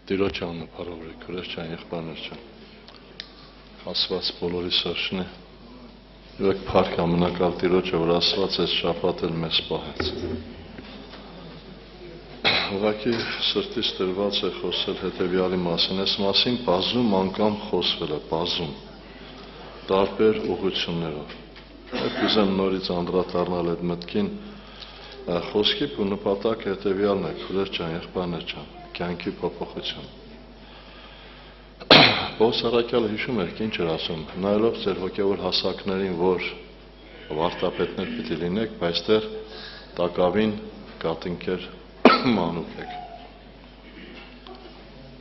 Տիրոջ անունը փառավորի, քրոջ ջան, եղբայրներ ջան։ Աստված բոլորի սրշնի։ Ուրեք փառք ամենակալ Տիրոջը, որ Աստված այս շաբաթ էլ մեզ պահեց։ Ուղղակի սրտից տրված է խոսել հետևյալի մասին, այս մասին բազում անգամ խոսվել է, բազում տարբեր ուղղություններով։ Ես ուզեմ նորից անդրադառնալ այդ մտքին, խոսքի ու նպատակը հետևյալն է, քրոջ ջան, եղբայրներ ջան, կյանքի փոփոխություն։ Պողոս առաքյալը հիշում էր, ինչ էր ասում, նայելով ձեր հոգևոր հասակներին, որ վարտապետներ պիտի լինեք, բայց դեռ տակավին կատինքեր մանուկ եք։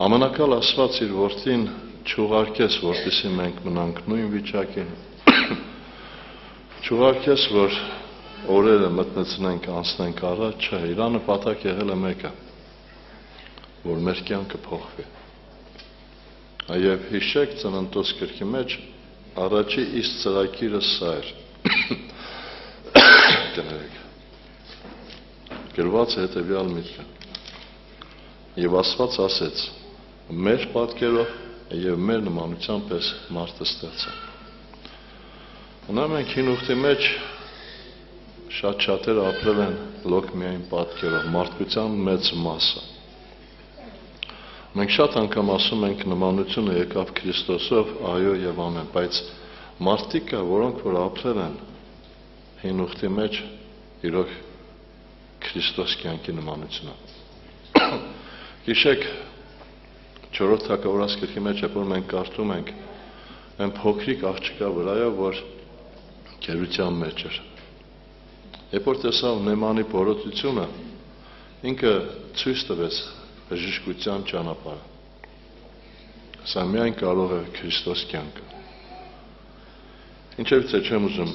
Ամենակալ Աստված իր որդին չուղարկեց, որպեսզի մենք մնանք նույն վիճակին, չուղարկեց, որ օրերը մտնեցնենք, անցնենք առաջ, չէ, իր նպատակ եղել է մեկը, որ մեր կյանքը փոխվի։ Եվ հիշեք ծննդոց գրքի մեջ առաջի իսկ ծրագիրը սա էր։ Գրված է հետևյալ միտքը. Եվ Աստված ասեց. մեր պատկերով եւ մեր նմանությամբ ես մարդը ստեղծել։ Նա մենք հին ուխտի մեջ շատ-շատերը ապրել են լոկ միայն պատկերով, մարդկության մեծ մասը։ Մենք շատ անգամ ասում ենք նմանությունը եկավ Քրիստոսով, այո եւ ամեն, բայց մարդիկ կա, որոնք որ ապրել են հին ուխտի մեջ իրոք Քրիստոս կյանքի նմանությունը։ Հիշեք 4-րդ թագավորաց գրքի մեջ, որ մենք կարդում ենք այն փոքրիկ աղջկա վրայով, որ գերության մեջ էր։ Երբ որ տեսավ Նեմանի բորոտությունը, ինքը ցույց տվեց բժշկության ճանապարհը։ Սա միայն կարող է Քրիստոս կյանքը։ Ինչևից է չեմ ուզում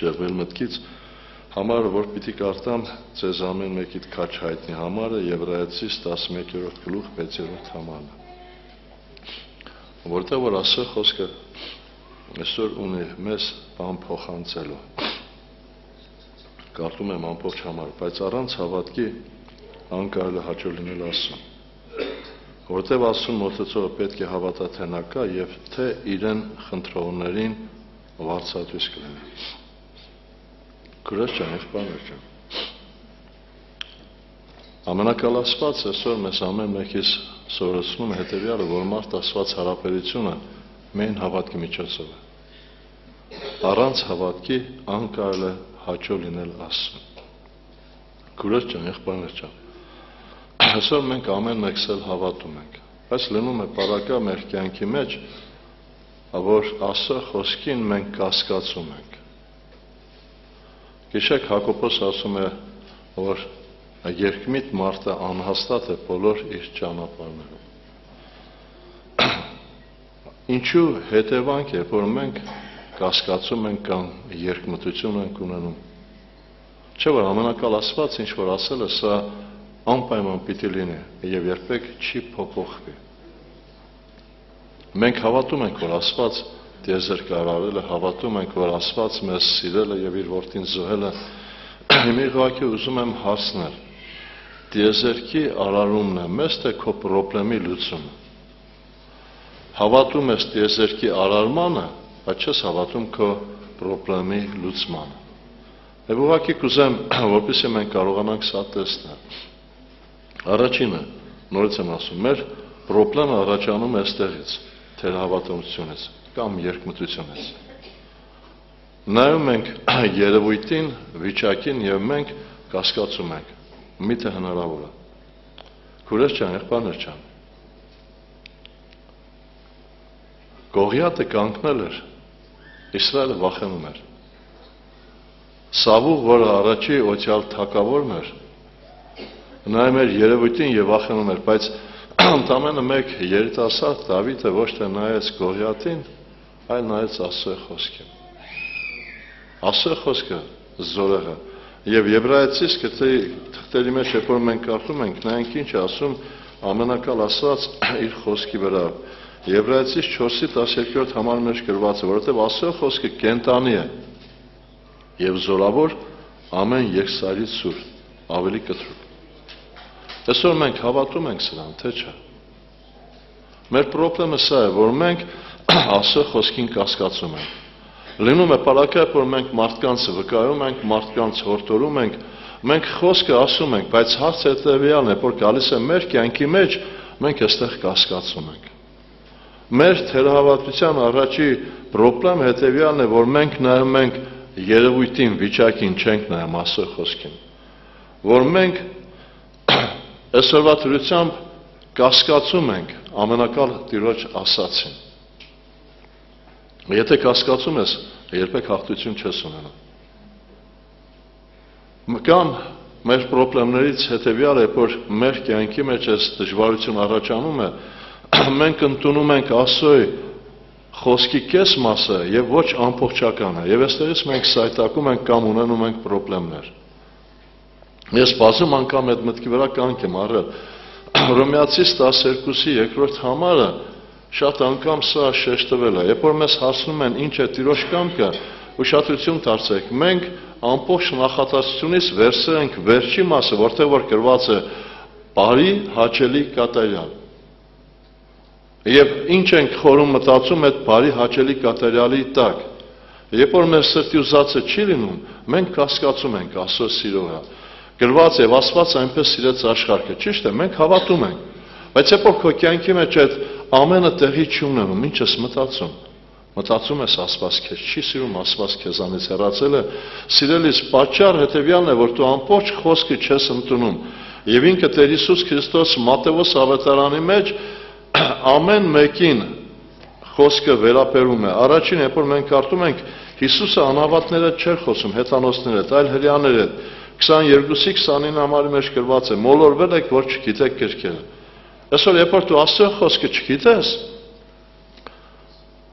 շեղվել մտքից, համարը, որ պիտի կարդամ ձեզ ամեն մեկիդ քաչ հայտնի համարը Եբրայեցիս 11-րդ գլուխ 6-րդ համարն է։ Որտեղ որ ասա խոսքը այսօր ունի մեզ բան փոխանցելու։ Կարդում եմ ամբողջ համարը, բայց առանց հավատքի անկարել է հաճո լինել Աստծուն։ Որտեղ Աստծուն մոտեցողը պետք է հավատա, թե նա կա եւ թե իրեն խնդրողներին վարձատույց կլինի։ Քրոջ ջան, եղբայրներ ջան։ Ամենակալ Աստված այսօր մեզ ամեն մեկից սովորեցնում է հետևյալը, որ մարդ Աստված հարաբերությունը միայն հավատքի միջոցով է։ Առանց հավատքի անկարել է հաճո լինել Աստծուն։ Քրոջ ջան, եղբայրներ ջան։ Այսօր մենք ամեն մեկս էլ հավատում ենք, բայց լինում է պարակա մեր կյանքի մեջ, որ Աստծո խոսքին մենք կասկածում ենք։ Գիշեք Հակոբոս ասում է, որ երկմիտ մարդը անհաստատ է բոլոր իր ճանապարհներում։ Ինչու հետևանք է, որ մենք կասկածում ենք կամ երկմտություն ենք ունենում։ Չէ՞ որ ամենակալ Աստված ինչ որ ասել է, սա անպայման պիտի լինի եւ երբեք չի փոփոխվի։ Մենք հավատում ենք, որ Աստված դիեզերք արարել է, հավատում ենք, որ Աստված մեզ սիրել է եւ իր որդին զոհել է։ Մի ղակի ուզում եմ հարցնել. դիեզերքի արարումն է մեզ թե քո խնդրի լուծումը։ Հավատում ես դիեզերքի արարմանը, բայց չես հավատում քո խնդրի լուծմանը։ Եվ ուղղակի կուզեմ, որպեսզի մենք կարողանանք սա տեսնել։ Առաջինը, նորից եմ ասում, մեր խնդրը առաջանում է այստեղից, թերհավատությունից կամ երկմտությունից։ Նայում ենք երևույթին, վիճակին եւ մենք կասկածում ենք, միթե հնարավոր է։ Քուրես ջան, եղբայրներ ջան։ Գողիաթը կանգնել էր, Իսրայելը վախենում էր։ Սավուղ, որը առաջի օծյալ թագավորն էր, նայում էր երևույթին եւ վախենում էր, բայց ընդամենը մեկ երիտասարդ Դավիթը ոչ թե նայեց Գողիաթին, այլ նայեց Աստծո խոսքին։ Աստծո խոսքը զորեղը։ Եվ Եբրայեցիս թղթերի մեջ, երբ որ մենք կարդում ենք, նայենք ինչ է ասում ամենակալ Աստված իր խոսքի վրա։ Եբրայեցիս 4-12 համարի մեջ գրված է, որովհետև Աստծո խոսքը կենտանի է եւ զորավոր ամեն երկսարից սուր, ավելի կտրուկ։ Այսօր մենք հավատում ենք սրան, թե չէ։ Մեր խնդրումը սա է, որ մենք Աստծո խոսքին կասկածում ենք։ Լինում է պարակայ, որ մենք մարդկանց վկայում ենք, մարդկանց հորդորում ենք, մենք խոսքը ասում ենք, բայց հարցը հետևյալն է, որ գալիս է մեր կյանքի մեջ, մենք այստեղ կասկածում ենք։ Մեր թերահավատության առաջի խնդրեմ հետևյալն է, որ մենք նայում ենք երևույթին, վիճակին, չենք նայում Աստծո խոսքին։ Որ մենք այսօրվա դրությամբ կասկածում ենք ամենակալ Տիրոջ ասացին։ Եթե կասկածում ես, երբեք հաղթություն չես ունենա։ Կամ մեր խնդիրներից հետևյալ է, որ մեր կյանքի մեջ այս դժվարություն առաջանում է, մենք ընդունում ենք Աստծո խոսքի կես մասը եւ ոչ ամբողջականը, եւ այստեղից մենք սայտակում ենք կամ ունենում ենք խնդիրներ։ Ես բազում անգամ այդ մտքի վրա կանգ եմ առել։ Հռոմեացիս 12-ի երկրորդ համարը շատ անգամ սա շեշտվել է, երբ որ մեզ հարցնում են ինչ է Տիրոջ կամքը, ուշադրություն դարձրեք, մենք ամբողջ նախատեսությունից վերցրել ենք վերջի մասը, որտեղ որ գրված է բարի, հաճելի, կատարյալ։ Եվ ինչ ենք խորում մտածում այդ բարի, հաճելի, կատարյալի տակ։ Երբ որ մեր սրտի ուզածը չի լինում, մենք կասկածում ենք Աստծո սիրո վրա։ Գրված է, Աստված այնպես սիրեց աշխարհը, ճիշտ է, մենք հավատում ենք։ Բայց երբ որ քո կյանքի մեջ այդ ամենը տեղի չի ունենում, ինչ ես մտածում։ Մտածում ես Աստված քեզ չի սիրում, Աստված քեզանից հեռացել է։ Սիրելիս, պատճառ հետևյալն է, որ դու ամբողջ խոսքը չես ընդունում։ Եվ ինքը Տեր Հիսուս Քրիստոս Մատթեոս ավետարանի մեջ ամեն մեկին խոսքը վերապերում է։ Առաջին, երբ որ մենք կարդում ենք, Հիսուսը անհավատները չէր խոսում, հեթանոսները, այլ հրեաները։ 22-ի 29 համարի մեջ գրված է. մոլորվել եք, որ չգիտեք գրքերը։ Այսօր երբ որ դու Աստծո խոսքը չգիտես,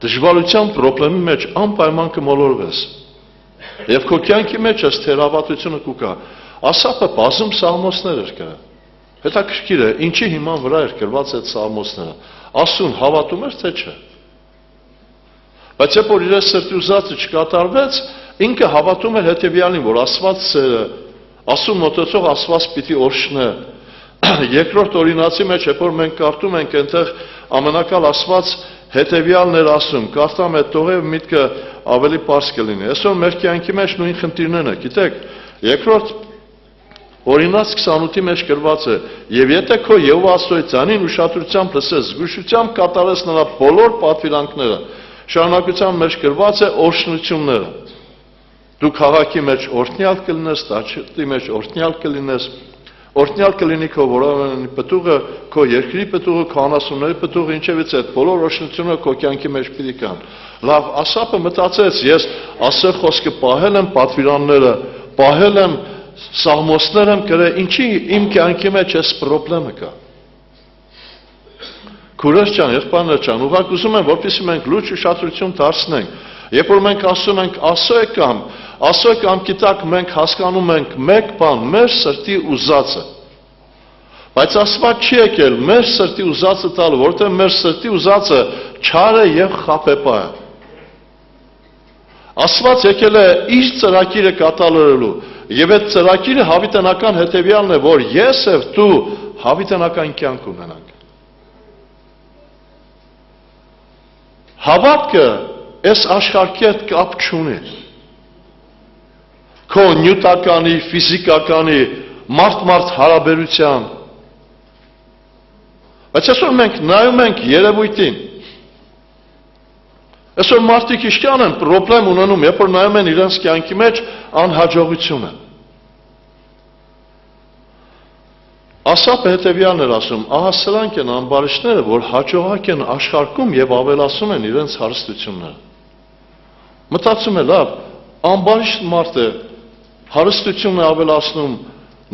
դժվարության խնդրի մեջ անպայման կմոլորվես։ Եվ քո կյանքի մեջ այս թերավատությունը կուկա։ Ասապը բազում սաղմոսներ էր գրել։ Հետաքրքիր է, ինչի հիման վրա էր գրված այդ սաղմոսները։ Աստծուն հավատում էր, թե չէ։ Բայց երբ որ իր սրտի ուզածը չկատարվեց, ինքը հավատում էր հետևյալին, որ Աստված սերը, Աստծուն մոտեցող Աստված պիտի օրհնե։ Երկրորդ օրինացի մեջ, երբ որ մենք կարդում ենք, այնտեղ ամենակալ Աստված հետևյալն էր ասում, կարդամ այդ տողև միտքը ավելի պարզ կլինի։ Այսօր մեր կյանքի մեջ նույն խնդիրներն է, գիտեք, երկրորդ օրինաց 28-ի մեջ գրված է. եւ եթե քո Եհովա Աստծոյ ձանին ուշադրությամբ լսես, զգուշությամբ կատարես նրա բոլոր պատվիրանքները, շարունակության մեջ գրված է օրհնությունները։ Դու քաղաքի մեջ օրհնյալ կլինես, տաճարի մեջ օրհնյալ կլինես, օրհնյալ կլինի քո որոնի պտուղը, քո երկրի պտուղը, քո անասունների պտուղը, ինչևից այդ բոլոր օրհնությունները քո կյանքի մեջ պիտի կան։ Լավ, Ասապը մտածեց, ես Աստծո խոսքը պահել եմ, պատվիրանները պահել եմ, սաղմոսներ եմ գրել, ինչի իմ կյանքի մեջ այս խնդրը կա։ Քուրս ջան, եղբայրներ ջան, ուղղակի ուզում եմ, որպեսզի մենք լուրջ ուշադրություն դարձնենք։ Երբ որ մենք ասում ենք Աստծո կամքի տակ մենք հասկանում ենք մեկ բան, մեր սրտի ուզածը։ Բայց Աստված չի եկել մեր սրտի ուզածը տալու, որովհետև մեր սրտի ուզածը չար է եւ խաբեպա է։ Աստված եկել է իր ծրագիրը կատարելու, եւ այդ ծրագիրը հավիտենական հետեւյալն է, որ ես եւ դու հավիտենական կյանք ունենանք։ Հավատքը այս աշխարհի հետ կապ չունի։ Քո նյութականի, ֆիզիկականի, մարդ-մարդ հարաբերության։ Բայց այսօր մենք նայում ենք երևույթին։ Այսօր մարդիկ իշքան են խնդրեմ ունենում, երբ որ նայում են իրենց կյանքի մեջ անհաջողությունը։ Ասապը հետևյալն էր ասում, ահա սրանք են ամբարիշները, որ հաջողակ են աշխարհում եւ ավելացում են իրենց հարստությունները։ Մտածում է, լավ, ամբարիշտ մարդ է, հարստությունն է ավելացնում,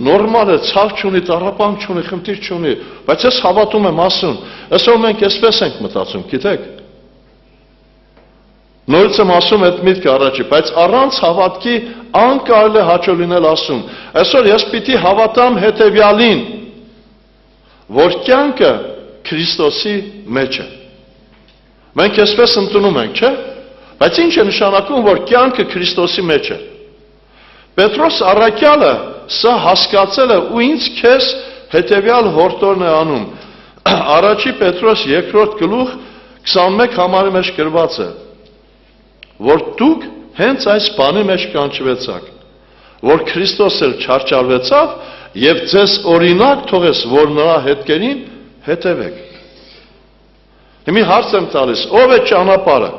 նորմալ է, ցավ չունի, տառապանք չունի, խնդիր չունի, բայց ես հավատում եմ ասում, այսօր մենք այսպես ենք մտածում, գիտեք։ Նորից եմ ասում այդ միտքը առաջի, բայց առանց հավատքի անկարելի է հաճո լինել ասում։ Այսօր ես պիտի հավատամ հետևյալին, որ կյանքը Քրիստոսի մեջ է։ Մենք այսպես ընդունում ենք, չէ՞։ Բայց ինչ է նշանակում, որ կյանքը Քրիստոսի մեջ է։ Պետրոս առաքյալը սա հասկացել է ու ինձ քեզ հետևյալ հորդորն է անում։ Առաջի Պետրոս 2-րդ գլուխ 21 համարի մեջ գրված է, որ դուք հենց այս բանի մեջ կանչվեցաք, որ Քրիստոս էլ չարչարվեցավ եւ ձեզ օրինակ թողեց, որ նրա հետքերին հետևեք։ Հիմա հարց եմ տալիս, ով է ճանապարհը։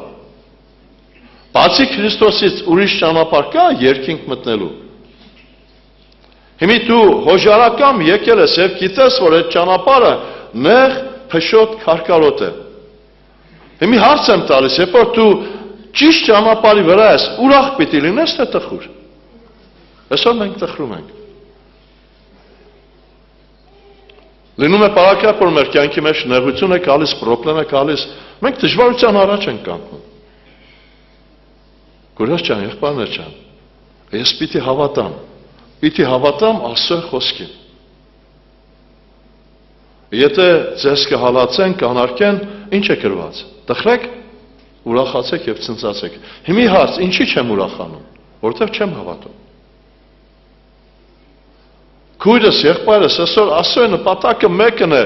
Բացի Քրիստոսից ուրիշ ճանապարհ կա երկինք մտնելու։ Հիմա դու հոժարակամ եկել ես եւ գիտես, որ այդ ճանապարհը նեղ փշոտ քարկալոտ է։ Հիմա հարց եմ տալիս, երբ որ դու ճիշտ ճանապարհի վրա ես, ուրախ պիտի լինես թե տխուր։ Այսօր մենք տխրում ենք։ Լինում է պարակապ, որ մեր կյանքի մեջ նեղություն է գալիս, պրոբլեմ է գալիս, մենք դժվարության առաջ ենք կանգնում։ Գորգոս ջան, եղբայրներ ջան, ես պիտի հավատամ Աստծո խոսքին։ Եթե ձեզ կհալածեն, կանարկեն, ինչ է գրված։ Տխրեք, ուրախացեք եւ ցնծացեք։ Հիմի հարց, ինչի չեմ ուրախանում, որովհետեւ չեմ հավատում։ Քույրս, եղբայրս, այսօր Աստծո նպատակը մեկն է,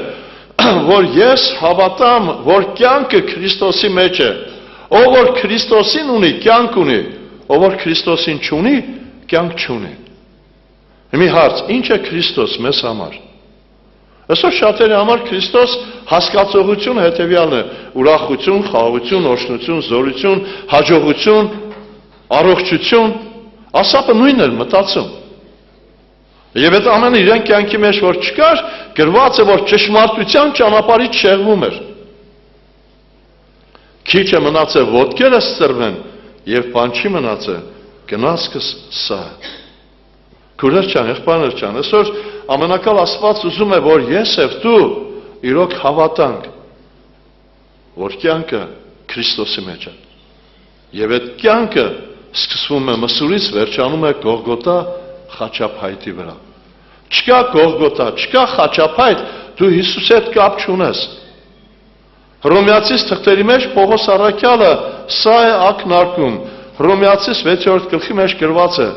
որ ես հավատամ, որ կյանքը Քրիստոսի մեջ է։ Ով որ Քրիստոսին ունի, կյանք ունի, ով որ Քրիստոսին չունի, կյանք չունի։ Հիմա հարց, ինչ է Քրիստոս մեզ համար։ Այսօր շատերի համար Քրիստոս հասկացողությունը հետևյալն է՝ ուրախություն, խաղաղություն, օրհնություն, զորություն, հաջողություն, առողջություն, ասապը նույնն էր մտածում։ Եվ այդ ամենը իրեն կյանքի մեջ որ չկար, գրված է, որ ճշմարտության ճանապարհից շեղվում էր։ Քիչ է մնացել ոտքերը ստրվեն եւ բան չի մնացել, գնացքս սա։ Քուրեր ջան, եղբայրներ ջան, այսօր ամենակալ Աստված ուզում է, որ ես եւ դու իրոք հավատանք, որ կյանքը Քրիստոսի մեջ է։ Եվ այդ կյանքը սկսվում է Մսուրից, վերջանում է Գողգոթա խաչափայտի վրա։ Չկա Գողգոթա, չկա խաչափայտ, դու Հիսուսի հետ կապ չունես։ Հռոմեացիս թղթերի մեջ Պողոս առաքյալը սա է ակնարկում։ Հռոմեացիս 6-րդ գլխի մեջ գրված է.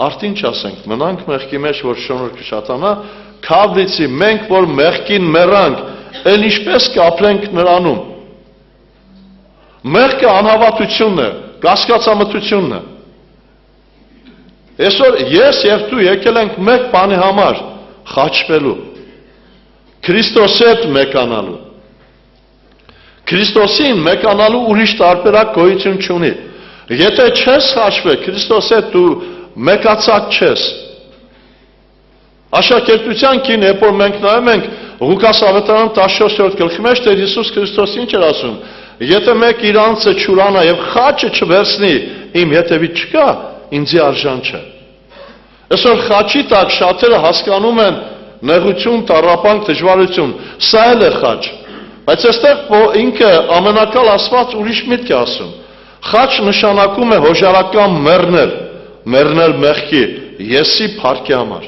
Արդին չասենք, մնանք մեղքի մեջ, որ շնորհը կշատանա, քավլիցի մենք, որ մեղքին մեռանք, էլ ինչպես կապրենք նրանում։ Մեղքը անհավատությունն է, կասկածամտությունն է։ Այսօր ես եւ դու եկել ենք մեկ բանի համար՝ խաչվելու, Քրիստոսի հետ մեկանալու։ Քրիստոսին մեկանալու ուրիշ տարբերակ գոյություն չունի։ Եթե չես խաչվել Քրիստոսի հետ, դու մեկացած չես։ Աշակերտության կին, երբ որ մենք նայում ենք Ղուկաս ավետարան 14-րդ գլխի մեջ, Տեր Հիսուս Քրիստոս ինչ էր ասում. Եթե մեկ իր անձը չուրանա եւ խաչը չվերցնի, իմ հետևից չկա, ինձի արժան չէ։ Այսօր խաչի տակ շատերը հասկանում են նեղություն, տառապանք, դժվարություն, սա էլ է խաչ։ Բայց այստեղ ինքը ամենակալ Աստված ուրիշ միտք է ասում։ Խաչ նշանակում է հոժարական մեռնել մեղքի, եսի փառքի համար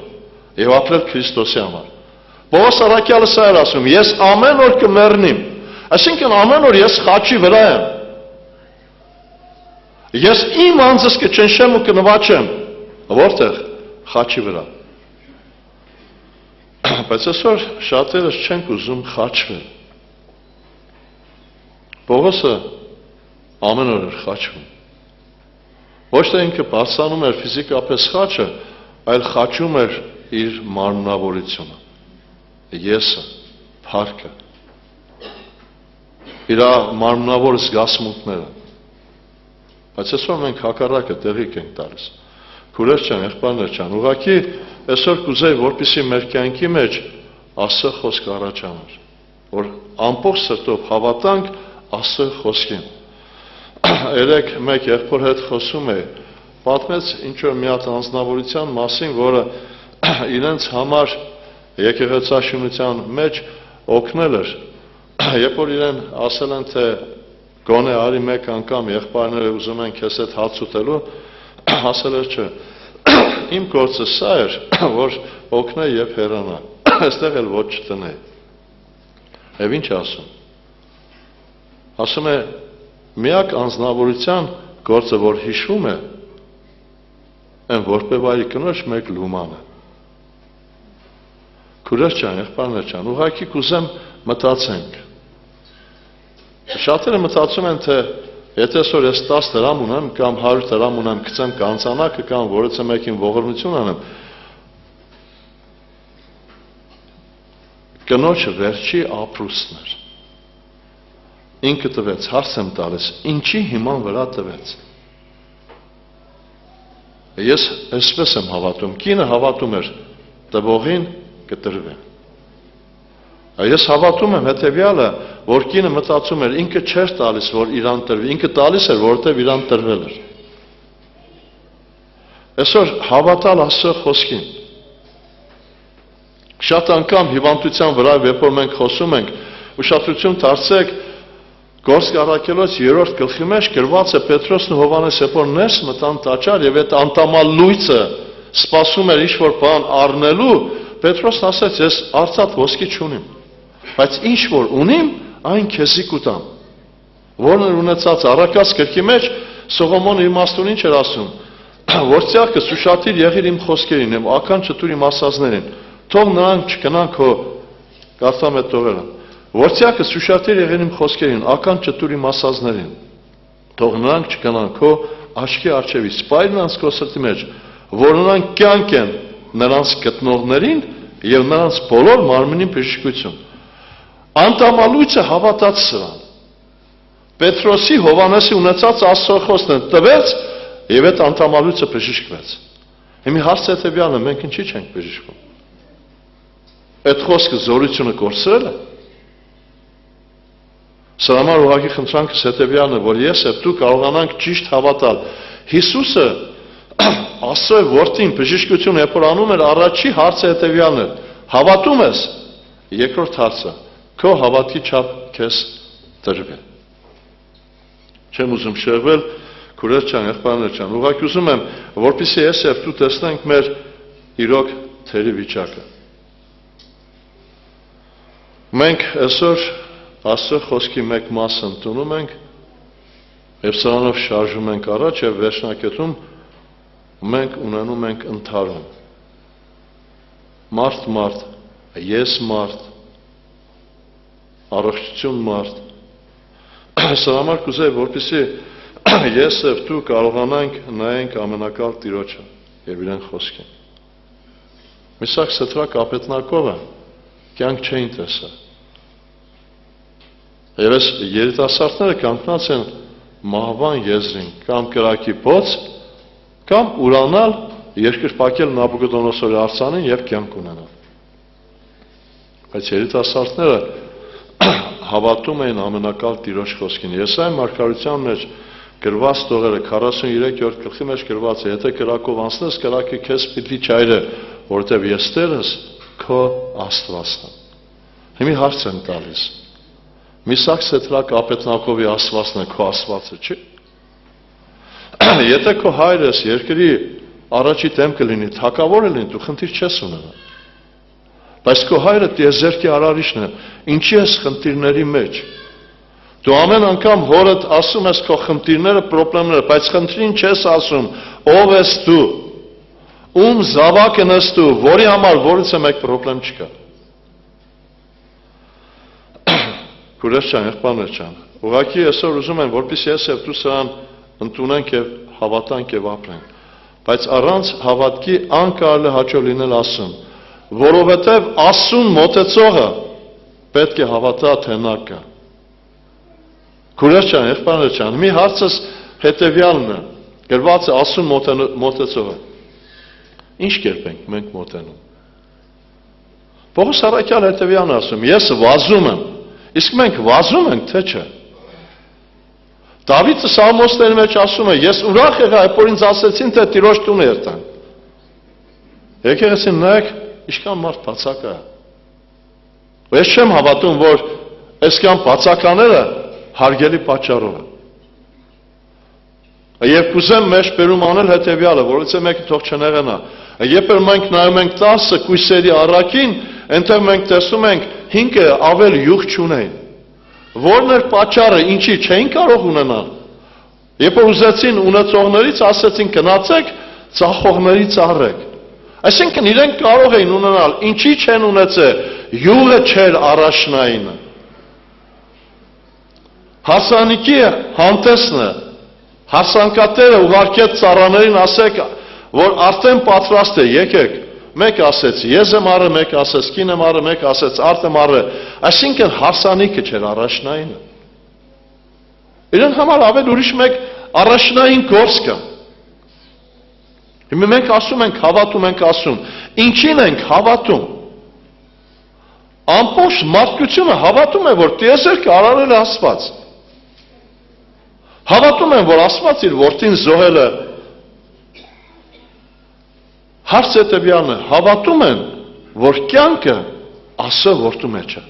եւ ապրել Քրիստոսի համար։ Պողոս առաքյալը սա էր ասում. ես ամեն օր կմեռնիմ, այսինքն ամեն օր ես խաչի վրա եմ։ Ես իմ անձս կճնշեմ ու կնվաճեմ, որտեղ խաչի վրա։ Բայց այսօր շատերս չենք ուզում խաչվել։ Պողոսը ամեն օր խաչվում։ Ոչ թե ինքը բարձրանում էր ֆիզիկապես խաչը, այլ խաչում էր իր մարմնավորությունը, եսը, փառքը, իր մարմնավոր զգացմունքները։ Բայց այսօր մենք հակառակը տեղիք ենք տալիս։ Քուրեր ջան, եղբայրներ ջան, ուղղակի այսօր կուզեի, որպեսզի մեր կյանքի մեջ Աստծո խոսքը առաջանար, որ ամբողջ սրտով հավատանք Աստծո խոսքին։ Երեք մեկ եղբոր հետ խոսում էի, պատմեց ինչ-որ մի հատ անձնավորության մասին, որը իրենց համար եկեղեցաշինության մեջ օգնել էր։ Երբ որ իրեն ասել են, թե գոնե արի մեկ անգամ եղբայրները ուզում են քեզ հետ հաց ուտելու, ասել էր չէ։ Իմ գործը սա էր, որ օգնե եւ հեռանա։ Այստեղ էլ ոչ չտնե։ Եվ ինչ ասում։ Ասում է, միակ անձնավորության գործը, որ հիշում է, այն որպեվարի կնոջ մեկ լումանը։ Քուրեր ջան, եղբայրներ ջան, ուղղակի կուզեմ մտածենք։ Շատերը մտածում են, թե եթե այսօր ես 10 դրամ ունեմ կամ 100 դրամ ունեմ, գցեմ կանցանակը կամ որևէ մեկին ողորմություն անեմ, կնոջը վերջի ապրուստն էր։ Ինքը տվեց, հարց եմ տալիս, ինչի հիման վրա տվեց։ Ես այսպես եմ հավատում, կինը հավատում էր, տվողին կտրվի։ Ես հավատում եմ հետևյալը, որ կինը մտածում էր, ինքը չէր տալիս, որ իրան տրվի, ինքը տալիս էր, որովհետև իրան տրվել էր։ Այսօր հավատալ Աստծո խոսքին։ Շատ անգամ հիվանդության վրա, երբ որ մենք խոսում ենք, ուշադրություն դարձրեք, Գործք առաքելոց 3-րդ գլխի մեջ գրված է Պետրոսն ու Հովհաննեսը, երբ որ ներս մտան տաճար եւ այդ անտամալ լույսը սպասում էր ինչ-որ բան առնելու, Պետրոսն ասաց, ես արծաթ ոսկի չունիմ, բայց ինչ որ ունիմ, այն քեզի կուտամ։ Որն էր ունեցած առակած գրքի մեջ Սողոմոնը իմաստուն ինչ էր ասում, որ ցյակը սուշատիր եղիր իմ խոսքերին, եւ ական չտուր իմ ասածներին, թող նրանք չկնան քո գարտամ այդ տողերը։ Որցյակը սուշատիր եղիր իմ խոսքերին, ական չտուր իմ ասածներին, թող նրանք չկնան քո աչքի առջևից, սպայր նրանց քո սրտի մեջ, որ նրանք կյանք են նրանց գտնողներին եւ նրանց բոլոր մարմնին բժշկություն։ Անտամալույցը հավատաց սրան։ Պետրոսի Հովհաննեսի ունեցած Աստծո խոսքն տվեց եւ այդ անտամալույցը բժշկվեց։ Հիմա հարցը հետեւյալն է, մենք ինչի՞ չենք բժշկվում։ Այդ խոսքը զորությունը կորցրել է։ Սա համար ուղղակի խնդրանքս հետևյալն է, որ ես եւ դու կարողանանք ճիշտ հավատալ։ Հիսուսը Աստծո որդին բժշկություն երբ որ անում էր, առաջի հարցը հետևյալն է. հավատում ես։ Երկրորդ հարցը, քո հավատքի չափ քեզ տրվի։ Չեմ ուզում շեղվել, քուրեր ջան, եղբայրներ ջան, ուղղակի ուզում եմ, որպեսզի ես եւ դու տեսնենք մեր իրոք թերի վիճակը։ Մենք այսօր Աստծո խոսքի մեկ մասը ընդունում ենք եւ սրանով շարժում ենք առաջ եւ վերջնակետում մենք ունենում ենք ընթարում։ Մարդ, ես մարդ, առողջություն մարդ։ Սա համար կուզեի, որպեսզի ես եւ դու կարողանանք նայենք ամենակալ Տիրոջը եւ իրեն խոսքին։ Միսակ ստրակ ապետնակովը կյանք չէին տեսա։ Եվ այս երիտասարդները կանգնած են մահվան եզրին, կամ կրակի բոց, կամ ուրանալ, երկրպագել Նաբուկոդոնոսորի արձանին եւ կյանք ունենալ։ Բայց երիտասարդները հավատում էին ամենակալ Տիրոջ խոսքին։ Եսայի մարգարության մեջ գրված տողերը 43-րդ գլխի մեջ գրված է, եթե կրակով անցնես, կրակը քեզ պիտի չայրե, որովհետեւ ես Տերս քո Աստվածն եմ։ Հիմա հարց եմ տալիս. Միսակ Սետրակ Ապետնակովի Աստվածն է քո Աստվածը, չի։ Եթե քո հայրս երկրի առաջի դեմքը լինի, թակավոր լինի, դու խնդիր չես ունենա։ Բայց քո հայրը տիեզերքի արարիչն է, ինչի ես խնդիրների մեջ։ Դու ամեն անգամ հորդ ասում ես քո խնդիրները, խնդիրները, բայց խնդրին չես ասում, ով ես դու, ում զավակն ես դու, որի համար որից մեկ խնդրեմ չկա։ Քուրեր ջան, եղբայրներ ջան, ուղղակի այսօր ուզում եմ, որպեսզի ես եւ դու սրան ընդունենք եւ հավատանք եւ ապրենք։ Բայց առանց հավատքի անկարելի հաճո լինել ասում, որովհետեւ ասուն մոտեցողը պետք է հավատա թե նա կա։ Քուրեր ջան, եղբայրներ ջան, մի հարցս հետեւյալն է, գրված է ասուն մոտեցողը։ Ինչ կերպ ենք մենք մոտենում։ Պողոս առաքյալը հետեւյալն ասում, ես վազում եմ, իսկ մենք վազում ենք թե չէ։ Դավիթը Սաղմոսների մեջ ասում է, ես ուրախ եղա, երբ որ ինձ ասեցին, թե Տիրոջ տունը երթանք։ Եկեղեցին նայեք, ինչքան մարդ բացակա է։ Ես չեմ հավատում, որ այսքան բացակաները հարգելի պատճառով են։ Եվ կուզեմ մեջ բերում անել հետևյալը, որովհետեւ մեկը թող չնեղանա։ Երբ մենք նայում ենք 10 կույսերի առաքին, այնտեղ մենք տեսնում ենք 5-ը ավել յուղ չունեն։ Որն էր պատճառը, ինչի չէին կարող ունենալ։ Երբ որ ուզեցին ունեցողներից ասեցին գնացեք, ծախողներից առեք։ Այսինքն իրենք կարող էին ունենալ, ինչի չեն ունեցել, յուղը չէր առաջնայինը։ Հարսանիքի հանդեսն է, հարսանկատերը ուղարկեց ծառաներին ասեք, որ արդեն պատրաստ է, եկեք, մեկ ասեց ես եմ արը, մեկ ասեց կին եմ արը, մեկ ասեց արդ եմ արը, այսինքն հարսանիքը չէր առաջնայինը։ Իրեն համար ավել ուրիշ մեկ առաջնային գործ կա։ Հիմա մենք ասում ենք, հավատում ենք ասում, ինչին ենք հավատում։ Ամբողջ մարդկությունը հավատում է, որ տիեզերքը արարել է Աստված։ Հավատում են, որ Աստված իր որդին զոհել է։ Հարց հետևյալն է, հավատում են, որ կյանքը Աստծո որդու մեջ է։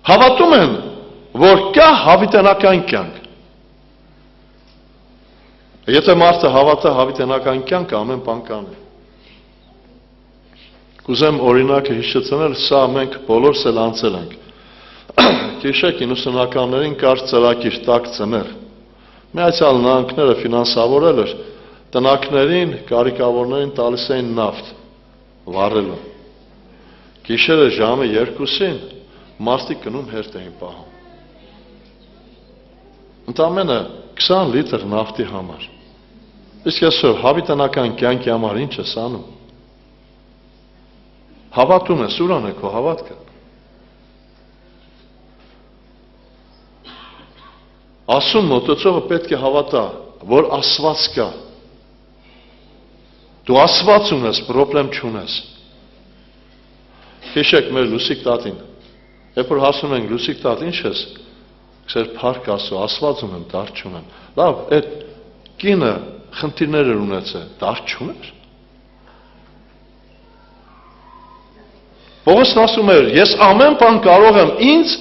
Հավատում են, որ կա հավիտենական կյանք։ Եթե մարդը հավատա հավիտենական կյանքը, ամեն բան կանի։ Կուզեմ օրինակը հիշեցնել, սա մենք բոլորս էլ անցել ենք։ Հիշեք 90-ականներին կար ծրագիր տաք ծներ։ Միացյալ Նահանգները ֆինանսավորել էր, տնակներին, կարիքավորներին տալիս էին նավթ վառելու։ Գիշերը ժամը 2-ին մարդիկ գնում հերթ էին պահում։ Ընդամենը 20 լիտր նավթի համար։ Իսկ այսօր հավիտենական կյանքի համար ինչ ես անում։ Հավատում ես, ուրան է քո հավատքը։ Ասում մոտեցողը պետք է հավատա, որ Աստված կա։ Դու Աստված ունես, պրոբլեմ չունես։ Հիշեք մեր Լուսիկ տատին։ Երբ որ հասնում ենք Լուսիկ տատ, ինչ ես։ Քսեր փառք Աստծո, Աստված ունեմ, դար չունեմ։ Լավ, այդ կինը խնդիրներ էր ունեցել, դար չուներ։ Պողոսն ասում էր, ես ամեն բան կարող եմ ինձ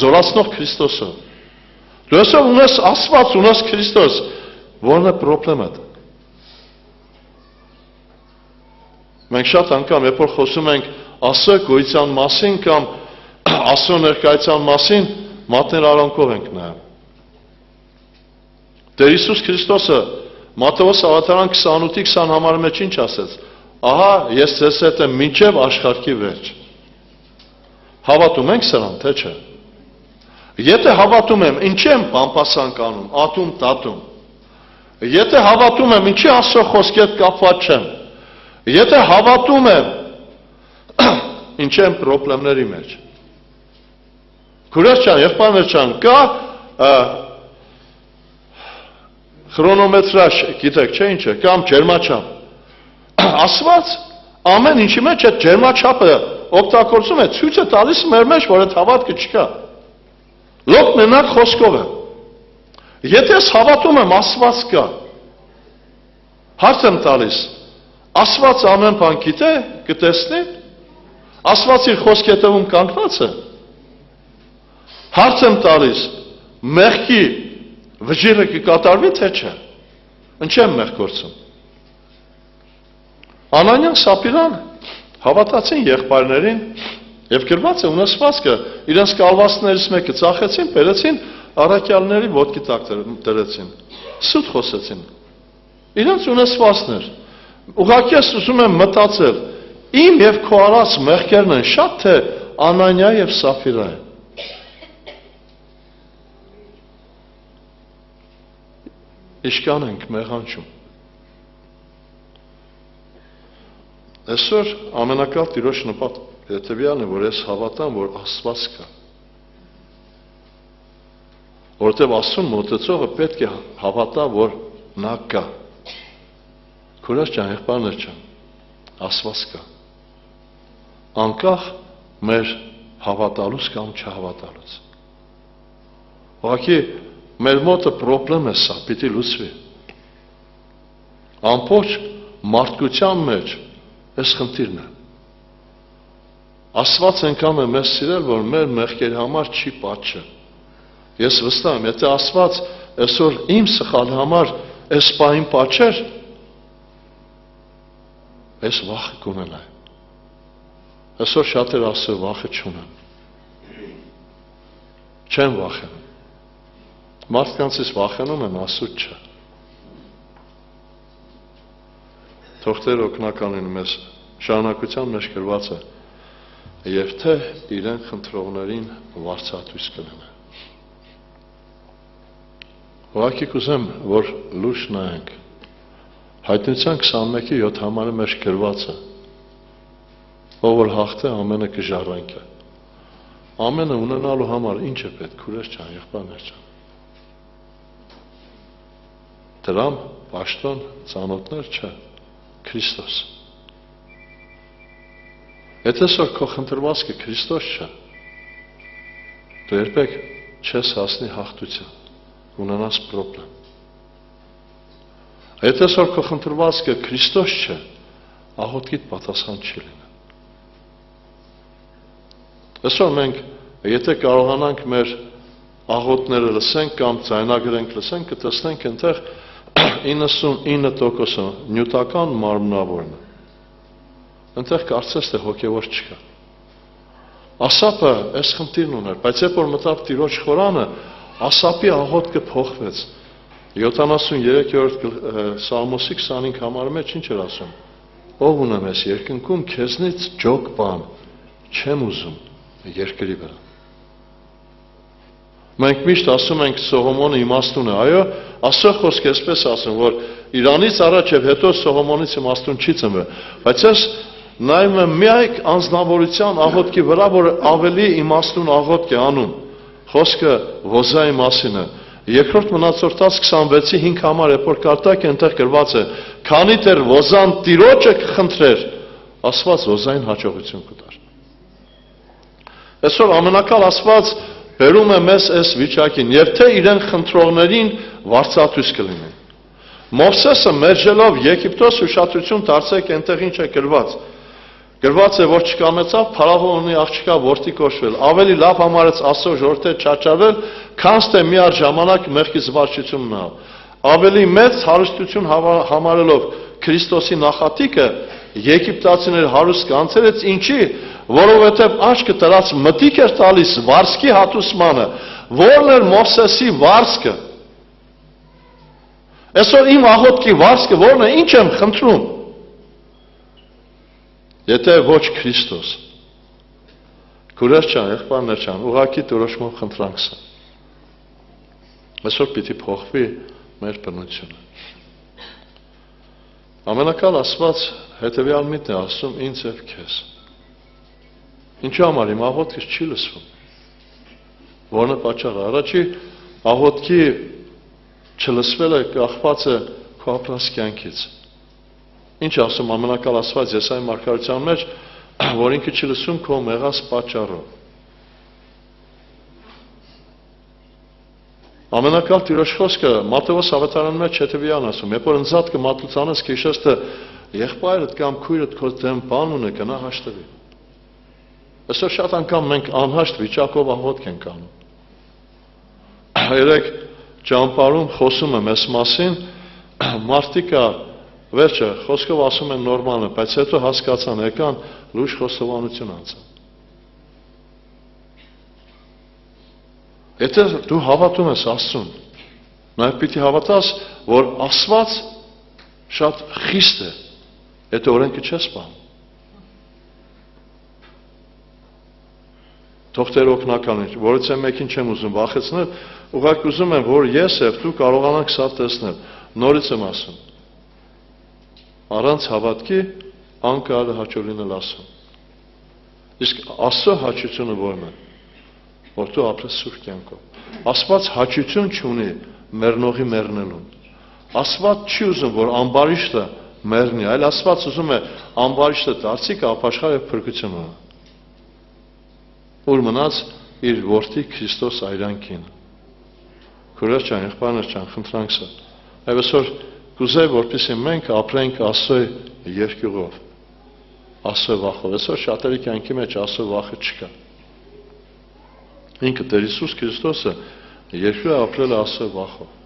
զորացնող Քրիստոսով։ Դու այսօր ունես Աստված, ունես Քրիստոս, որն է պրոբլեմը։ Մենք շատ անգամ, երբ որ խոսում ենք Աստծո գոյության մասին կամ Աստծո ներկայության մասին, մատներ արանքով ենք նայում։ Տեր Հիսուս Քրիստոսը Մատթեոս ավետարան 28-20 համարի մեջ ինչ ասեց։ Ահա ես ձեզ հետ եմ մինչև աշխարհի վերջ։ Հավատում ենք սրան, թե չէ։ Եթե հավատում եմ, ինչի եմ բամբասանք անում, ատում տատում։ Եթե հավատում եմ, ինչի Աստծո խոսքի հետ կապված չեմ։ Եթե հավատում եմ, ինչի եմ պրոբլեմների մեջ։ Քուրես ջան, եղբայրներ ջան, կա խրոնոմետրաժ, գիտեք, չէ ինչ է, կամ ջերմաչափ։ Աստված ամեն ինչի մեջ այդ ջերմաչափը օգտագործում է, ցույց է տալիս մեր մեջ, որ այդ հավատքը չկա։ Լոկ մենակ խոսքով է։ Եթե ես հավատում եմ, Աստված կա։ Հարց եմ տալիս, Աստված ամեն բան գիտե, կտեսնի։ Աստված իր խոսքի հետևում կանգնած է։ Հարց եմ տալիս, մեղքի վճիռը կկատարվի, թե չէ։ Ինչ եմ մեղք գործում։ Անանյան Սապիրան հավատացին եղբայրներին եւ գրված է ունեցվածքը իրենց կալվածներից մեկը ծախեցին, բերեցին առաքյալների ոտքի տակ դրեցին։ Սուտ խոսեցին։ Իրենց ունեցվածքներ։ Ուղղակի ես ուզում եմ մտածել, իմ եւ քո արած մեղքերն են շատ թե Անանիա եւ Սապիրա են։ Իշքան ենք մեղանչում։ Այսօր ամենակալ Տիրոջ նպատակը հետևյալն է, որ ես հավատամ, որ Աստված կա։ Որտեւ Աստծուն մոտեցողը պետք է հավատա, որ նա կա։ Քուրս ջան, եղբայրներ ջան, Աստված կա։ Անկախ մեր հավատալուց կամ չհավատալուց։ Ուղղակի մեր մոտը պրոբլեմ է սա, պիտի լուծվի։ Ամբողջ մարդկության մեջ այս խնդիրն է։ Աստված այնքան է մեզ սիրել, որ մեր մեղքերի համար չի պատժել։ Ես վստահ եմ, եթե Աստված այսօր իմ սխալի համար այս պահին պատժեր, այս վախը կունենա։ Այսօր շատերը Աստծո վախը չունեն։ Չեն վախենում։ Մարդկանցից վախենում են, Աստծուց չէ։ Թող Տեր օգնականին մեզ շարունակության մեջ գրված է եւ թե իրեն խնդրողներին վարձատույց կլինի։ Ուղղակի կուզեմ, որ լույս նայենք։ Հայտնության 21:7 համարի մեջ գրված է. ով որ հաղթե ամենը կժառանգի։ Ամենը ունենալու համար ինչ է պետք, քուրեր ջան, եղբայրներ ջան։ Դրամ, պաշտոն, ծանոթներ չէ, Քրիստոս։ Եթե սա քո խնդրվածքը Քրիստոս չէ, դու երբեք չես հասնի հաղթության, ունենաս պրոբլեմ։ Եթե սա քո խնդրվածքը Քրիստոս չէ, աղոթքիդ պատասխան չի լինի։ Այսօր մենք, եթե կարողանանք մեր աղոթները լսենք կամ ձայնագրենք լսենք, կտեսնենք այնտեղ 99% նյութական մարմնավորն է։ Այնտեղ կարծես թե հոգևոր չկա։ Ասապը այս խնդիրն ուներ, բայց երբ որ մտավ Տիրոջ խորանը, Ասապի աղոթքը փոխվեց։ 73-րդ Սաղմոսի 25 համարի մեջ ինչ էր ասում. Ով ունեմ ես երկնքում, քեզնից ջոկ բան չեմ ուզում երկրի վրա։ Մենք միշտ ասում ենք Սողոմոնը իմաստուն է, այո, Աստծո խոսքը այսպես ասում, որ Իրանից առաջ եւ հետո Սողոմոնից իմաստուն չի ծնվել, բայց ես նայում եմ միայն անձնավորության աղոթքի վրա, որ ավելի իմաստուն աղոթք է անում։ Խոսքը Ոզայի մասին է։ Երկրորդ մնացորդաց 26-ի 5 համար երբ որ կարտակ այնտեղ գրված է. քանի դեռ Ոզան Տիրոջը կխնդրեր, Աստված Ոզային հաջողություն կտար։ Այսօր ամենակալ Աստված բերում է մեզ այս վիճակին, եւ թե իրեն խնդրողներին վարձատույց կլինի։ Մովսեսը մերժելով Եգիպտոս ուշադրություն դարձեք այնտեղ ինչ է գրված։ Գրված է, որ չկամեցավ Փարավոնի աղջկա որդի կոչվել, ավելի լավ համարեց Աստծո ժողովրդը չաչավել, քան թե միառ ժամանակ մեղքի զվարճություն ունենալ։ Ավելի մեծ հարստություն համարելով Քրիստոսի նախատիկը Եգիպտացիներ հարուստ կանցերից ինչի, որովհետև աչքը դրած մտիկ էր տալիս վարձքի հատուցմանը, որն էր Մովսեսի վարձքը։ Այսօր իմ աղոթքի վարձքը որն է, ինչ եմ խնդրում։ Եթե ոչ Քրիստոս, քուրեր ջան, եղբայրներ ջան, ուղղակի դրոշմով խնդրանք սա։ Այսօր պիտի փոխվի մեր բնությունը։ Ամենակալ Աստված հետևյալ միտն է ասում ինձ եւ քեզ։ Ինչու համար իմ աղոթքս չի լսվում։ Որն է պատճառը։ Առաջի աղոթքի չլսվելը կախված է քո ապրած կյանքից։ Ինչ ասում ամենակալ Աստված Եսայի մարգարեության մեջ, որ ինքը չի լսում քո մեղած պատճառով։ Ամենակալ Տիրոջ խոսքը Մատթեոս ավետարանի մեջ հետևյալն ասում. երբ որ ընձատ կմատուցանես քեշես թե եղբայրդ կամ քույրդ քո դեմ բան ունի, գնա հաշտվի։ Այսօր շատ անգամ մենք անհաշտ վիճակով աղոթք ենք անում։ Երեք ճամփարում խոսում եմ այս մասին, մարդիկա վերջը խոսքով ասում են նորմալ է, բայց հետո հասկացան եկան լուրջ խոստովանություն անցան։ Եթե դու հավատում ես Աստծուն, նաև պիտի հավատաս, որ Աստված շատ խիստ է, եթե օրենքը չես պահում։ Թող Տեր օգնականին, որից եմ մեկին չեմ ուզում վախեցնել, ուղղակի ուզում եմ, որ ես եւ դու կարողանանք սա տեսնել։ Նորից եմ ասում։ Առանց հավատքի անկարը հաճո լինել ասում։ Իսկ Աստծո հաճությունը ո՞րն է, որ դու ապրես սուրբ կյանքով։ Աստված հաճություն չունի մեռնողի մեռնելուն։ Աստված չի ուզում, որ ամբարիշտը մեռնի, այլ Աստված ուզում է ամբարիշտը դարձի կապաշխար եւ փրկություն ունենա։ Ուր մնաց իր որդի Քրիստոս այրանքին։ Քուրեր ջան, եղբայրներ ջան, խնդրանք սա։ Այսօր կուզեի, որպեսզի մենք ապրենք Աստծո երկյուղով, Աստծո վախով։ Այսօր շատերի կյանքի մեջ Աստծո վախը չկա։ Ինքը Տեր Հիսուս Քրիստոսը երկյուղ ապրել է Աստծո վախով։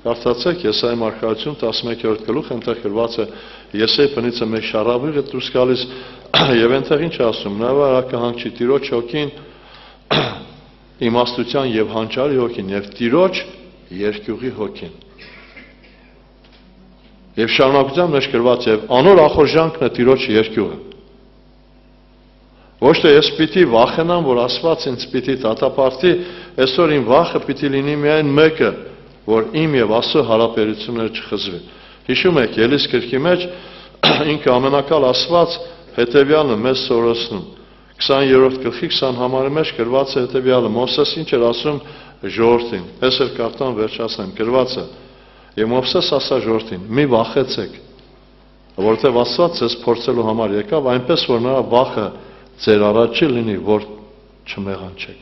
Կարդացեք Եսայի մարգարեություն 11-րդ գլուխ, այնտեղ գրված է Եսայի բնիցը մեկ շարավիղ է դուրս գալիս եւ այնտեղ ինչ ասում, նա կհանգչի Տիրոջ հոգին, իմաստության եւ հանճարի հոգին եւ Տիրոջ երկյուղի հոգին։ Եվ շարունակության մեջ գրված եւ անոր ախորժանքն է Տիրոջ երկյուղը։ Ոչ թե ես պիտի վախենամ, որ Աստված ինձ պիտի դատապարտի, այսօր իմ վախը պիտի լինի միայն մեկը, որ իմ եւ Աստծո հարաբերությունները չխզվի։ Հիշում եք, Ելիս գրքի մեջ ինքը ամենակալ Աստված հետեւյալը մեզ սորացնում։ 20-րդ գլխի 20 համարի մեջ գրված է հետեւյալը. Մովսես ինչ էր ասում ժողովրդին։ Ես էլ կարդամ վերջացնեմ գրված է. Եվ Մովսես ասա ժողովրդին. մի վախեցեք, որովհետև Աստված ձեզ փորձելու համար եկավ, այնպես որ նրա վախը ձեր առաջ չի լինի, որ չմեղանչեք։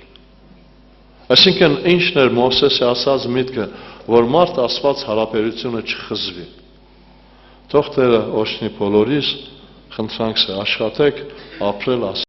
Այսինքն ինչն էր Մովսեսի ասած միտքը, որ մարդ Աստված հարաբերությունը չխզվի։ Թող Տերը օժնի բոլորիս, խնդրանքս է աշխատեք ապրել